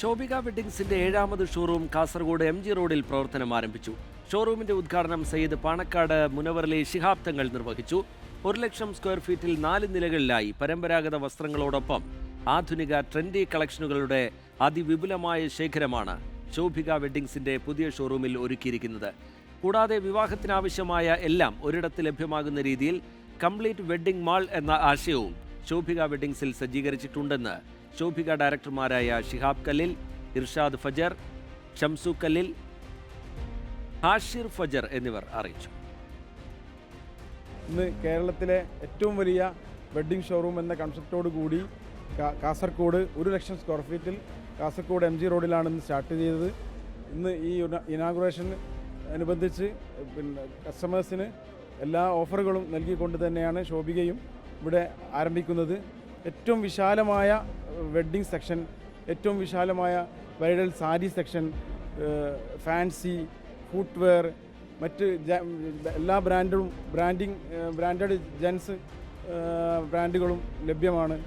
Shobhika വെഡ്ഡിംഗ്സിന്റെ 7ാമത് showroom Kasaragod MG റോഡിൽ പ്രവർത്തനം ആരംഭിച്ചു. ഷോറൂമിന്റെ ഉദ്ഘാടനം സയ്യിദ് പാണക്കാട് മുനവറിലെ ശിഹാബ് തങ്ങൾ നിർവഹിച്ചു. 1 ലക്ഷം സ്ക്വയർ ഫീറ്റിൽ 4 നിലകളിലായി പരമ്പരാഗത വസ്ത്രങ്ങളോടൊപ്പം ആധുനിക ട്രെൻഡി കളക്ഷനുകളുടെ അതിവിപുലമായ ശേഖരമാണ് ശോഭിക വെഡ്ഡിംഗ്സിന്റെ പുതിയ ഷോറൂമിൽ ഒരുക്കിയിരിക്കുന്നത്. കൂടാതെ വിവാഹത്തിനാവശ്യമായ എല്ലാം ഒരിടത്ത് ലഭ്യമാകുന്ന രീതിയിൽ കംപ്ലീറ്റ് വെഡ്ഡിംഗ് മാൾ എന്ന ആശയവും ശോഭിക വെഡ്ഡിംഗ്സിൽ സജ്ജീകരിച്ചിട്ടുണ്ടെന്ന് ശോഭിക ഡയറക്ടർമാരായ ഷിഹാബ് കല്ലിൽ, ഇർഷാദ് ഫജർ, ഷംസു കല്ലിൽ, ഹാഷിർ ഫജർ എന്നിവർ അറിയിച്ചു. ഇന്ന് കേരളത്തിലെ ഏറ്റവും വലിയ വെഡ്ഡിംഗ് ഷോറൂം എന്ന കൺസെപ്റ്റോട് കൂടി കാസർഗോഡ് 1 ലക്ഷം സ്ക്വയർ ഫീറ്റിൽ കാസർഗോഡ് MG റോഡിലാണ് ഇന്ന് സ്റ്റാർട്ട് ചെയ്തത്. ഇന്ന് ഈ ഇനാഗുറേഷൻ അനുബന്ധിച്ച് കസ്റ്റമേഴ്സിന് എല്ലാ ഓഫറുകളും നൽകിക്കൊണ്ട് തന്നെയാണ് ശോഭികയും ഇവിടെ ആരംഭിക്കുന്നത്. ഏറ്റവും വിശാലമായ വെഡ്ഡിംഗ് സെക്ഷൻ, ഏറ്റവും വിശാലമായ bridal sari section, fancy, footwear, മറ്റ് എല്ലാ ബ്രാൻഡഡ് ജെൻസ് ബ്രാൻഡുകളും ലഭ്യമാണ്.